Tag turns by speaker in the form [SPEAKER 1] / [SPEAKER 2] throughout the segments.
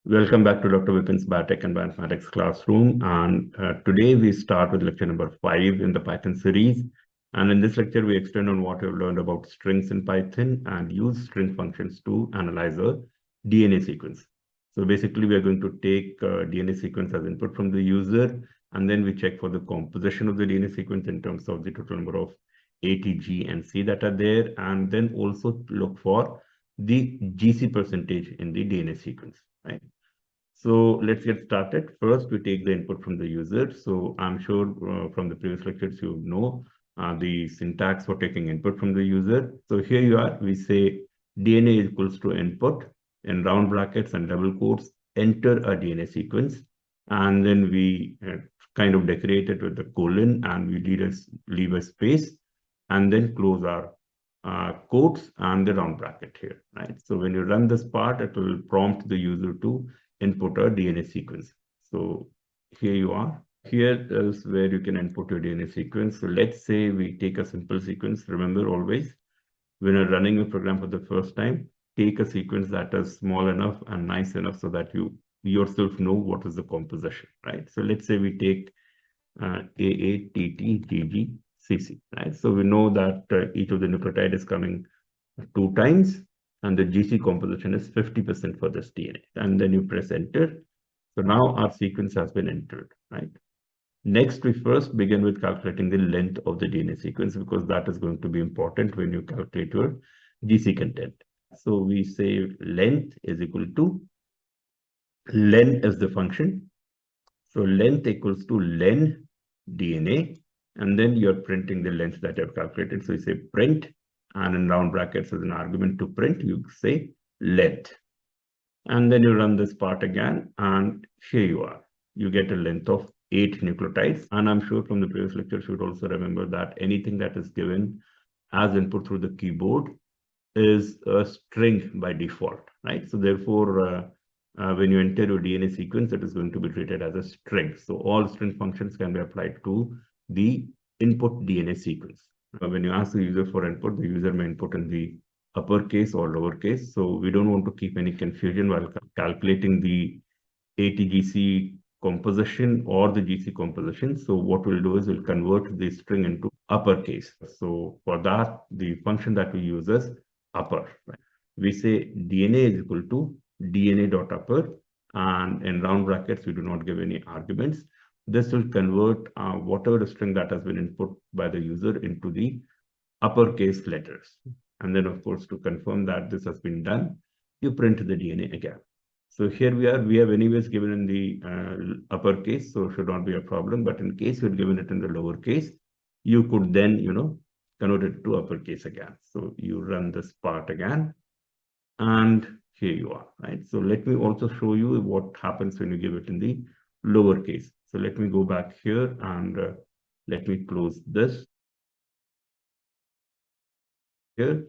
[SPEAKER 1] Welcome back to Dr. Vipin's Biotech and Bioinformatics classroom. And today we start with lecture number 5 in the Python series. And in this lecture, we extend on what we've learned about strings in Python and use string functions to analyze a DNA sequence. So basically, we are going to take DNA sequence as input from the user, and then we check for the composition of the DNA sequence in terms of the total number of A, T, G, and C that are there, and then also look for the GC percentage in the DNA sequence, right? So let's get started. First, we take the input from the user. So I'm sure from the previous lectures, you know the syntax for taking input from the user. So here you are, we say DNA is equals to input in round brackets and double quotes, enter a DNA sequence. And then we kind of decorate it with a colon and we leave a space and then close our quotes and the round bracket here, right? So when you run this part, it will prompt the user to input a DNA sequence. So here you are. Here is where you can input your DNA sequence. So let's say we take a simple sequence. Remember always, when you're running a program for the first time, take a sequence that is small enough and nice enough so that you yourself know what is the composition, right? So let's say we take AATTGGCC, right? So we know that each of the nucleotide is coming 2 times, and the GC composition is 50% for this DNA. And then you press enter. So now our sequence has been entered, right? Next, we first begin with calculating the length of the DNA sequence because that is going to be important when you calculate your GC content. So we say length is equal to len is the function. So length equals to len DNA, and then you're printing the length that you've calculated. So you say print, and in round brackets as an argument to print, you say length. And then you run this part again, and here you are. You get a length of 8 nucleotides. And I'm sure from the previous lecture, you should also remember that anything that is given as input through the keyboard is a string by default, right? So therefore, when you enter your DNA sequence, it is going to be treated as a string. So all string functions can be applied to the input DNA sequence. When you ask the user for input, the user may input in the uppercase or lowercase. So we don't want to keep any confusion while calculating the ATGC composition or the GC composition. So what we'll do is we'll convert the string into uppercase. So for that, the function that we use is upper. Right? We say DNA is equal to DNA.upper, and in round brackets, we do not give any arguments. This will convert whatever the string that has been input by the user into the uppercase letters. And then, of course, to confirm that this has been done, you print the DNA again. So here we are, we have anyways given in the uppercase, so it should not be a problem. But in case you'd given it in the lowercase, you could then, convert it to uppercase again. So you run this part again, and here you are, right? So let me also show you what happens when you give it in the lowercase. So let me go back here and let me close this here,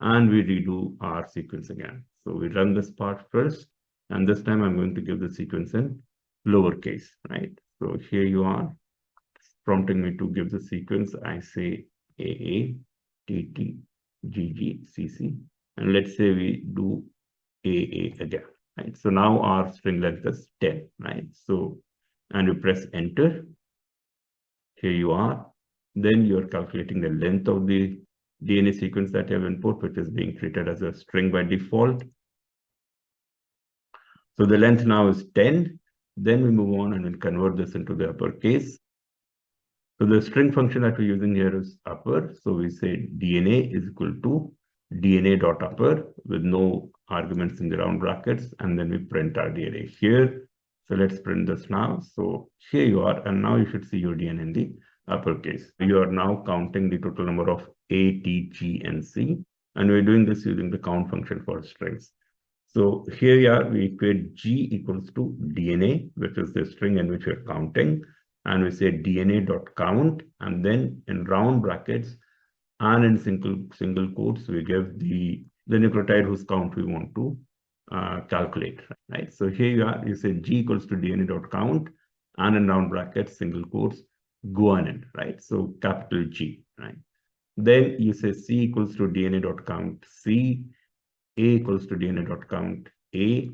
[SPEAKER 1] and we redo our sequence again. So we run this part first, and this time I'm going to give the sequence in lowercase, right? So here you are, prompting me to give the sequence. I say AATTGGCC, and let's say we do AA again, right? So now our string length is 10, right? So, and you press enter. Here you are. Then you're calculating the length of the DNA sequence that you have input, which is being treated as a string by default. So the length now is 10. Then we move on and we'll convert this into the uppercase. So the string function that we're using here is upper. So we say DNA is equal to DNA.upper with no arguments in the round brackets, and then we print our DNA here. So let's print this now. So here you are, and now you should see your DNA in the uppercase. You are now counting the total number of A, T, G, and C, and we're doing this using the count function for strings. So here you are, we equate G equals to DNA, which is the string in which we're counting, and we say DNA.count, and then in round brackets and in single quotes, we give the nucleotide whose count we want to calculate, right? So here you are, you say G equals to DNA.count, and in round brackets, single quotes, guanine, right? So capital G, right? Then you say C equals to DNA.count C, A equals to DNA.count A,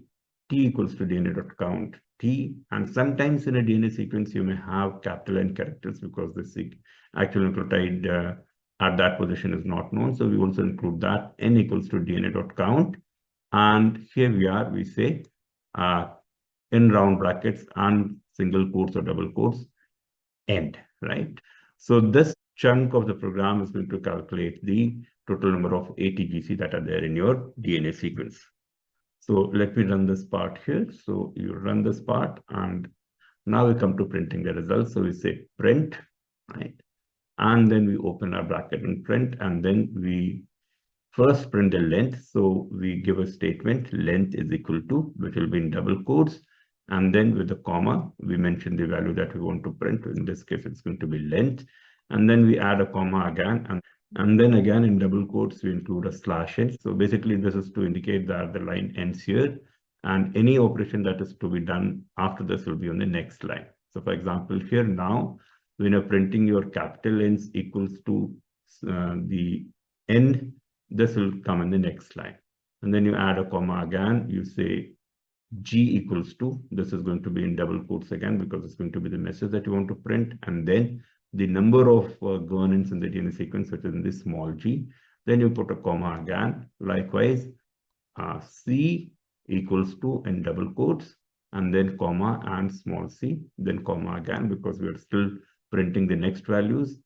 [SPEAKER 1] T equals to DNA.count T. And sometimes in a DNA sequence, you may have capital N characters because the actual nucleotide at that position is not known. So we also include that N equals to DNA.count. And here we are, we say in round brackets and single quotes or double quotes, end, right? So this chunk of the program is going to calculate the total number of ATGC that are there in your DNA sequence. So let me run this part here. So you run this part and now we come to printing the results. So we say print, right? And then we open our bracket and print, and then we first print the length. So we give a statement, length is equal to, which will be in double quotes. And then with the comma, we mention the value that we want to print. In this case, it's going to be length. And then we add a comma again. And then again, in double quotes, we include a slash in. So basically, this is to indicate that the line ends here. And any operation that is to be done after this will be on the next line. So for example, here now, when you're printing your capital N's equals to the end, this will come in the next line. And then you add a comma again, you say G equals to, this is going to be in double quotes again, because it's going to be the message that you want to print. And then the number of guanines in the DNA sequence, which is in this small g. Then you put a comma again. Likewise, C equals to in double quotes, and then comma and small c, then comma again, because we are still printing the next values.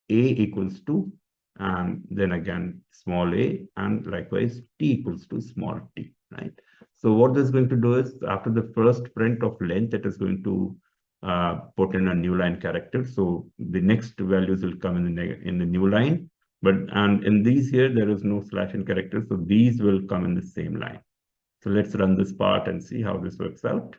[SPEAKER 1] A equals to, and then again small a, and likewise T equals to small t, right? So what this is going to do is, after the first print of length, it is going to put in a new line character. So the next values will come in the new line, and in these here, there is no slash in character. So these will come in the same line. So let's run this part and see how this works out.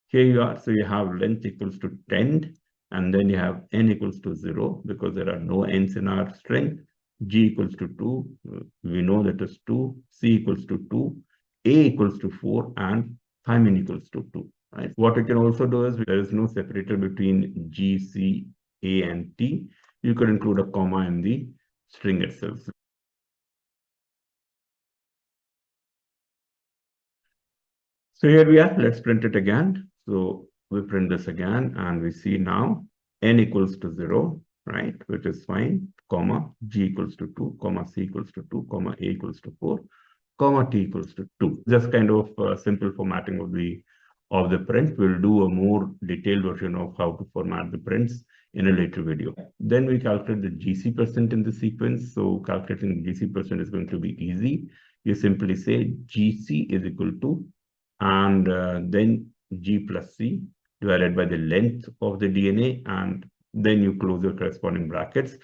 [SPEAKER 1] Here you are. So you have length equals to 10, and then you have n equals to 0 because there are no n's in our string. G equals to 2. We know that is 2. C equals to 2. A equals to 4, and thymine equals to 2. Right? What we can also do is, there is no separator between G, C, A, and T. You could include a comma in the string itself. So here we are. Let's print it again. So we print this again, and we see now n equals to 0, right? Which is fine. Comma G equals to 2, comma C equals to 2, comma A equals to 4, comma T equals to 2. Just kind of simple formatting of the print. We'll do a more detailed version of how to format the prints in a later video. Then we calculate the GC percent in the sequence. So calculating GC percent is going to be easy. You simply say GC is equal to, and then G plus C divided by the length of the DNA, and then you close your corresponding brackets,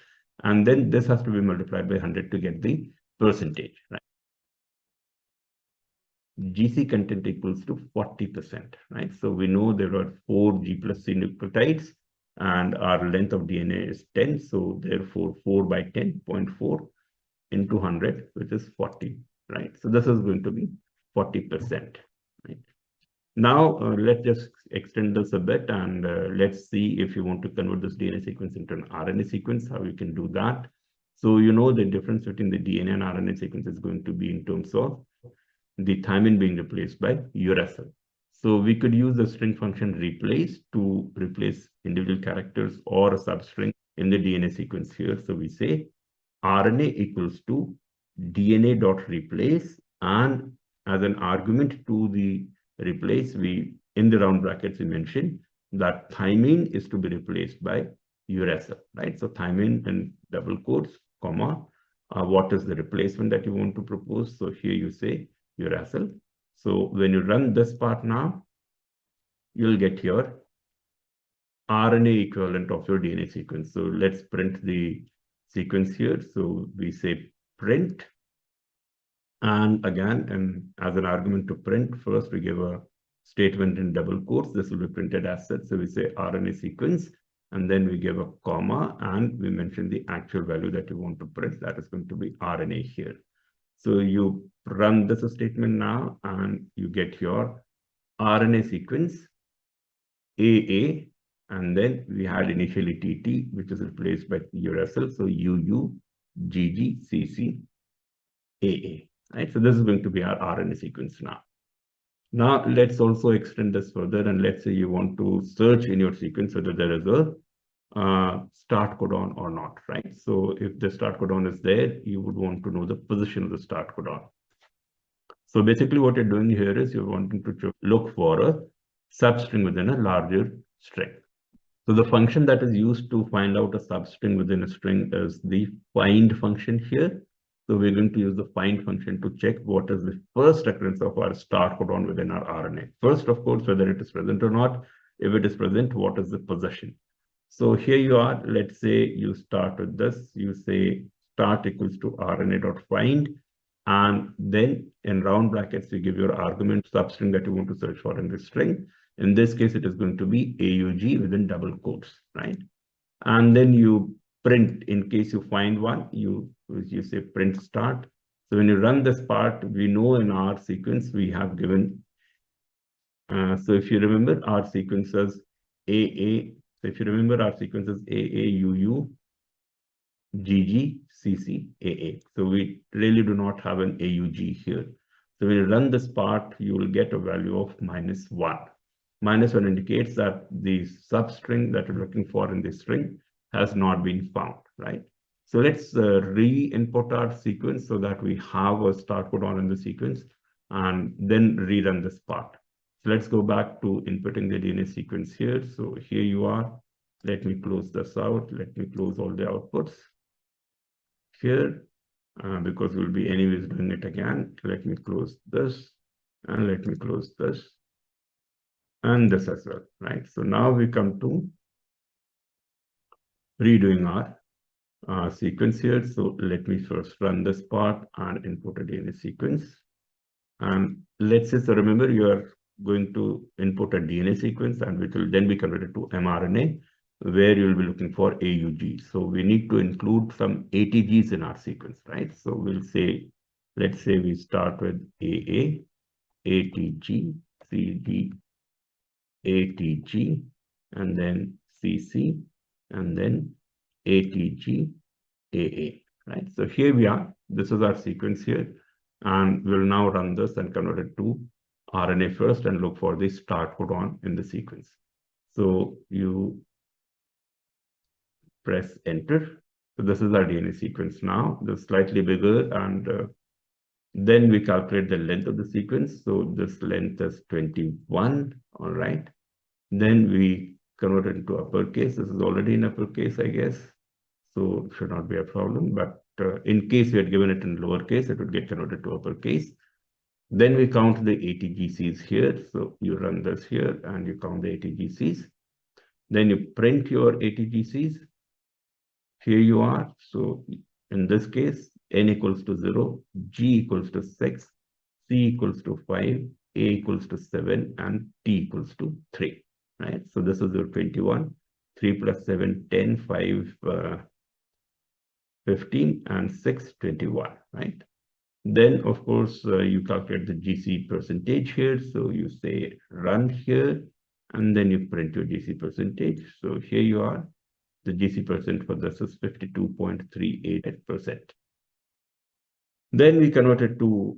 [SPEAKER 1] and then this has to be multiplied by 100 to get the percentage, right? GC content equals to 40%, right? So we know there are 4 G plus C nucleotides, and our length of DNA is 10. So therefore, 4 by 10.4 into 100, which is 40, right? So this is going to be 40%, right? Now, let's just extend this a bit, and let's see if you want to convert this DNA sequence into an RNA sequence, how you can do that. So you know the difference between the DNA and RNA sequence is going to be in terms of the thymine being replaced by uracil. So we could use the string function replace to replace individual characters or a substring in the DNA sequence here. So we say RNA equals to DNA dot replace, and as an argument to the replace, we in the round brackets we mentioned that thymine is to be replaced by uracil, right? So thymine in double quotes, comma, what is the replacement that you want to propose? So here you say uracil. So when you run this part now, you'll get your RNA equivalent of your DNA sequence. So let's print the sequence here. So we say print, and again, and as an argument to print, first we give a statement in double quotes. This will be printed as such. So we say RNA sequence, and then we give a comma, and we mention the actual value that you want to print. That is going to be RNA here. So you run this statement now, and you get your RNA sequence AA, and then we had initially TT, which is replaced by uracil. So UU, GG, CC, AA. Right? So this is going to be our RNA sequence now. Now let's also extend this further, and let's say you want to search in your sequence whether there is a start codon or not, right? So if the start codon is there, you would want to know the position of the start codon. So basically what you're doing here is you're wanting to look for a substring within a larger string. So the function that is used to find out a substring within a string is the find function here. So we're going to use the find function to check what is the first occurrence of our start codon within our RNA. First, of course, whether it is present or not. If it is present, what is the position? So here you are. Let's say you start with this. You say start equals to RNA.find. And then in round brackets, you give your argument substring that you want to search for in this string. In this case, it is going to be AUG within double quotes, right? And then you print, in case you find one, you say print start. So when you run this part, we know in our sequence, we have given, so if you remember our sequences AA, so if you remember our sequences AAUU, GG, CC, AA. So we really do not have an AUG here. So when you run this part, you will get a value of -1. -1 indicates that the substring that you're looking for in this string has not been found, right? So let's re-input our sequence so that we have a start codon in the sequence and then rerun this part. So let's go back to inputting the DNA sequence here. So here you are. Let me close this out. Let me close all the outputs here because we'll be anyways doing it again. Let me close this and let me close this and this as well, right? So now we come to redoing our sequence here. So let me first run this part and input a DNA sequence. And let's say, so remember you are going to input a DNA sequence and which will then be converted to mRNA, where you'll be looking for AUG. So we need to include some ATGs in our sequence, right? So we'll say, let's say we start with AA, ATG, CD, ATG, and then CC, and then ATG, AA, right? So here we are. This is our sequence here. And we'll now run this and convert it to RNA first and look for the start codon in the sequence. So you press enter. So this is our DNA sequence now. This is slightly bigger, and then we calculate the length of the sequence. So this length is 21, all right. Then we convert it into uppercase. This is already in uppercase, I guess. So it should not be a problem, but in case we had given it in lowercase, it would get converted to uppercase. Then we count the ATGCs here. So you run this here and you count the ATGCs. Then you print your ATGCs. Here you are. So in this case, n equals to 0, g equals to 6, c equals to 5, a equals to 7, and t equals to 3, right? So this is your 21, 3 plus 7, 10, 5, 15, and 6, 21, right? Then, of course, you calculate the GC percentage here. So you say run here, and then you print your GC percentage. So here you are. The GC percent for this is 52.38%. Then we convert it to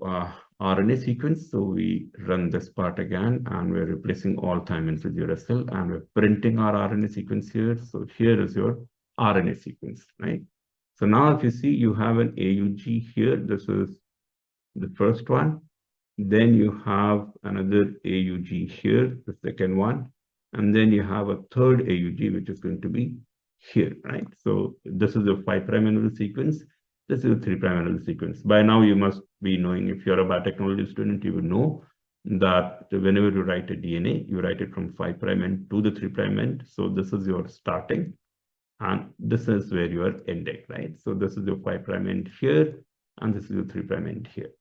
[SPEAKER 1] RNA sequence. So we run this part again, and we're replacing all thymines with uracil, and we're printing our RNA sequence here. So here is your RNA sequence, right? So now if you see, you have an AUG here. This is the first one. Then you have another AUG here, the second one. And then you have a third AUG, which is going to be here, right? So this is a 5' annual sequence. This is a 3' annual sequence. By now, you must be knowing, if you're a biotechnology student, you would know that whenever you write a DNA, you write it from 5' end to the 3' end. So this is your starting, and this is where you are ending, right? So this is your 5' end here, and this is your 3' end here.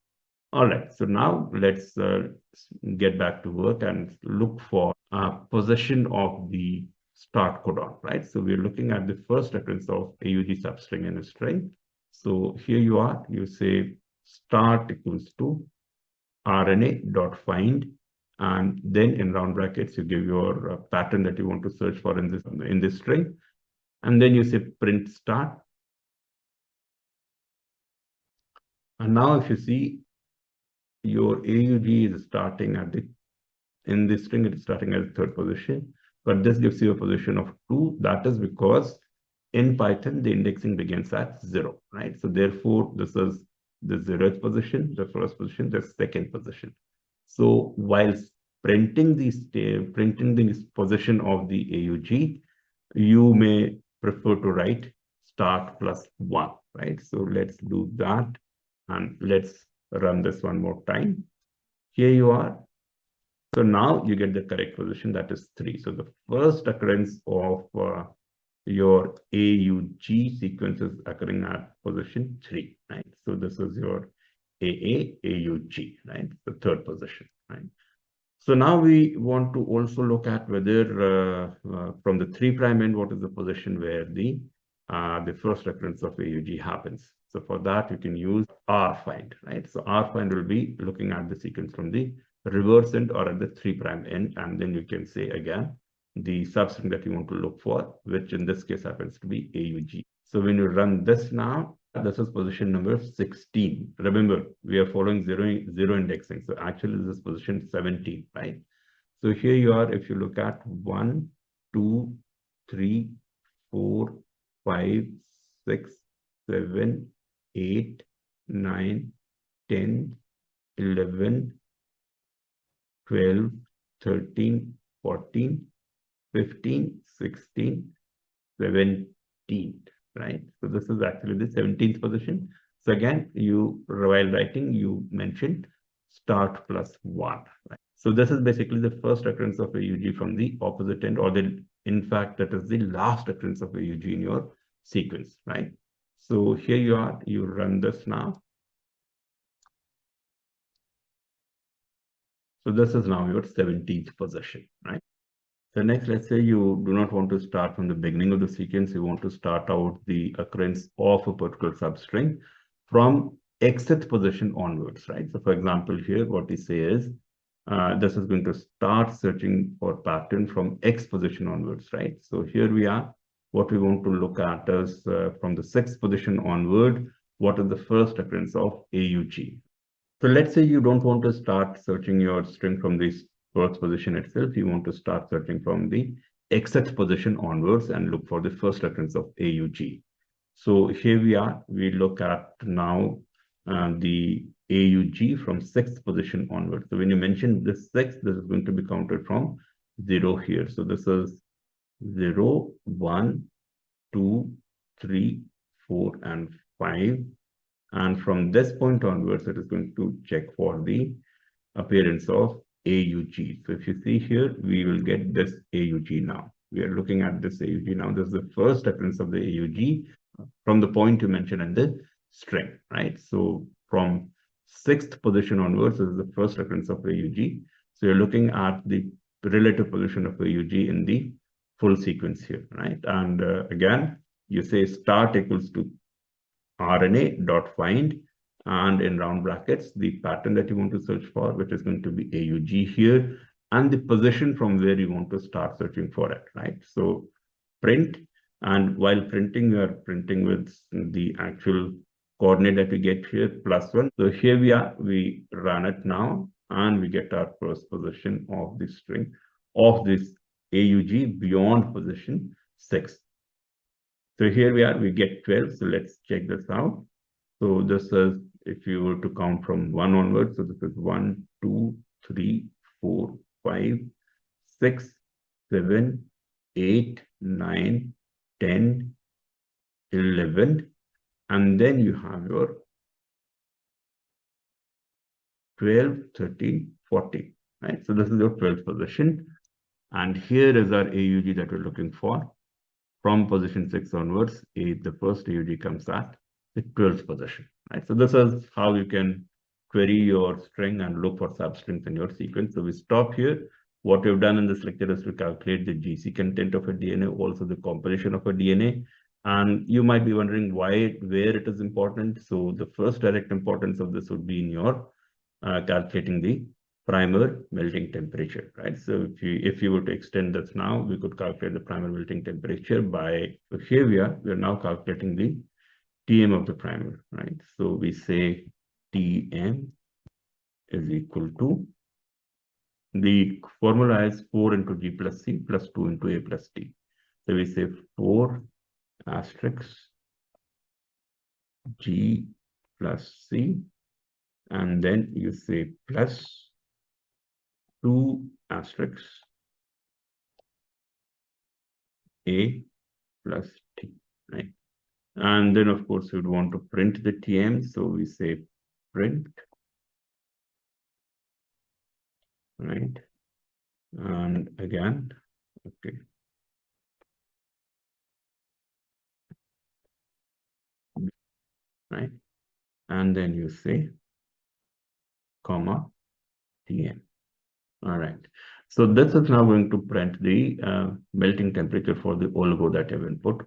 [SPEAKER 1] All right, so now let's get back to work and look for position of the start codon, right? So we're looking at the first occurrence of AUG substring in a string. So here you are, you say start equals to RNA.find, and then in round brackets, you give your pattern that you want to search for in this string. And then you say print start. And now if you see, your AUG is starting at the in the string, it is starting at the third position, but this gives you a position of 2. That is because in Python, the indexing begins at 0, right? So therefore, this is the 0th position, the first position, the second position. So while printing the position of the AUG, you may prefer to write start plus 1, right? So let's do that, and let's run this one more time. Here you are. So now you get the correct position, that is 3. So the first occurrence of your AUG sequence is occurring at position 3, right? So this is your AUG, right? The third position, right? So now we want to also look at whether from the 3' end, what is the position where the first occurrence of AUG happens. So for that, you can use rfind, right? So rfind will be looking at the sequence from the reverse end or at the 3' end, and then you can say again the substring that you want to look for, which in this case happens to be AUG. So when you run this now, this is position number 16. Remember, we are following zero indexing. So actually this is position 17, right? So here you are, if you look at 1, 2, 3, 4, 5, 6, 7, 8, 9, 10, 11, 12, 13, 14, 15, 16, 17, right? So this is actually the 17th position. So again, while writing, you mentioned start plus 1, right? So this is basically the first occurrence of AUG from the opposite end, or in fact, that is the last occurrence of AUG in your sequence, right? So here you are, you run this now. So this is now your 17th position, right? So next, let's say you do not want to start from the beginning of the sequence. You want to start out the occurrence of a particular substring from xth position onwards, right? So for example, here what we say is, this is going to start searching for pattern from X position onwards, right? So here we are. What we want to look at is from the 6th position onward, what is the first occurrence of AUG? So let's say you don't want to start searching your string from this first position itself. You want to start searching from the xth position onwards and look for the first occurrence of AUG. So here we are. We look at now the AUG from 6th position onwards. So when you mention this 6th, this is going to be counted from 0 here. So this is 0, 1, 2, 3, 4, and 5. And from this point onwards, it is going to check for the appearance of AUG. So if you see here, we will get this AUG now. We are looking at this AUG now. This is the first occurrence of the AUG from the point you mentioned in the string, right? So from 6th position onwards, this is the first occurrence of AUG. So you're looking at the relative position of AUG in the full sequence here, right? And again, you say start equals to RNA.find, and in round brackets, the pattern that you want to search for, which is going to be AUG here, and the position from where you want to start searching for it, right? So print, and while printing, you are printing with the actual coordinate that we get here, +1. So here we are, we run it now, and we get our first position of the string of this AUG beyond position 6. So here we are, we get 12. So let's check this out. So this is, if you were to count from 1 onwards, so this is 1, 2, 3, 4, 5, 6, 7, 8, 9, 10, 11, and then you have your 12, 13, 14, right? So this is your 12th position. And here is our AUG that we're looking for. From position 6 onwards, the first AUG comes at the 12th position, right? So this is how you can query your string and look for substrings in your sequence. So we stop here. What we've done in this lecture is to calculate the GC content of a DNA, also the composition of a DNA. And you might be wondering where it is important. So the first direct importance of this would be in your calculating the primer melting temperature, right? So if you were to extend this now, we could calculate the primer melting temperature by, so here we are now calculating the Tm of the primer, right? So we say Tm is equal to the formula is 4 into G plus C plus 2 into A plus T. So we say 4 asterisk G plus C, and then you say plus 2 asterisk A plus T, right? And then of course we'd want to print the TM, so we say print, right? And again, okay, right? And then you say comma TM. All right. So this is now going to print the melting temperature for the oligo that you've input.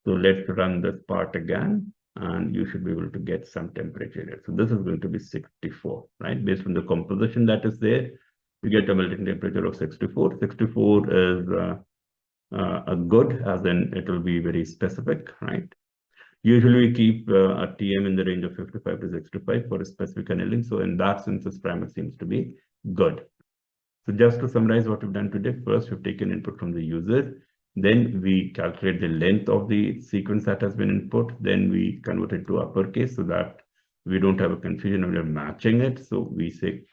[SPEAKER 1] So let's run this part again, and you should be able to get some temperature here. So this is going to be 64, right? Based on the composition that is there, you get a melting temperature of 64. 64 is a good, as in it will be very specific, right? Usually we keep a TM in the range of 55 to 65 for a specific annealing. So in that sense, this primer seems to be good. So just to summarize what we've done today, first we've taken input from the user, then we calculate the length of the sequence that has been input, then we convert it to uppercase so that we don't have a confusion when we're matching it. So we say,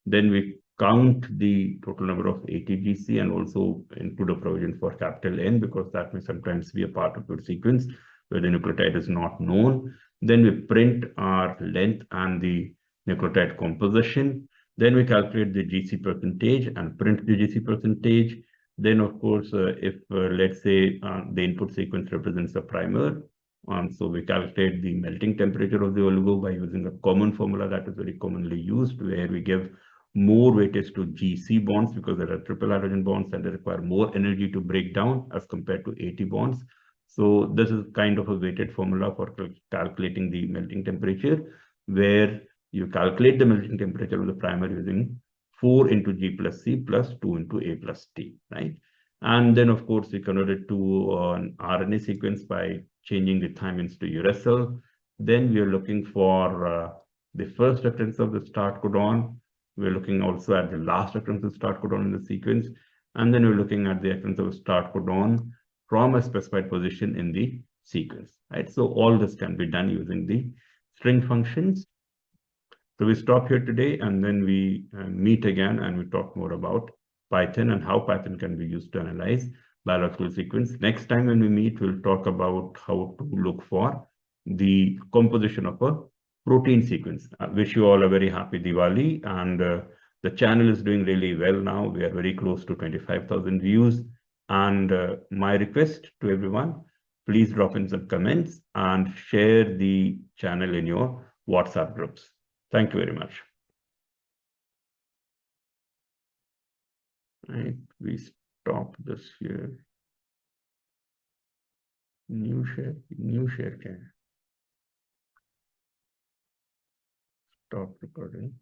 [SPEAKER 1] then we count the total number of ATGC and also include a provision for capital N, because that may sometimes be a part of your sequence where the nucleotide is not known. Then we print our length and the nucleotide composition. Then we calculate the GC percentage and print the GC percentage. Then, of course, if let's say the input sequence represents a primer, so we calculate the melting temperature of the oligo by using a common formula that is very commonly used, where we give more weightage to GC bonds because there are triple hydrogen bonds and they require more energy to break down as compared to AT bonds. So this is kind of a weighted formula for calculating the melting temperature, where you calculate the melting temperature of the primer using 4 into G plus C plus 2 into A plus T, right? And then, of course, we convert it to an RNA sequence by changing the thymines to uracil. Then we are looking for the first reference of the start codon. We're looking also at the last reference of start codon in the sequence. And then we're looking at the reference of start codon from a specified position in the sequence, right? So all this can be done using the string functions. So we stop here today, and then we meet again and we talk more about Python and how Python can be used to analyze biological sequence. Next time when we meet, we'll talk about how to look for the composition of a protein sequence. I wish you all a very happy Diwali, and the channel is doing really well now. We are very close to 25,000 views. And my request to everyone, please drop in some comments and share the channel in your WhatsApp groups. Thank you very much. Right, we stop this here. New share can stop recording.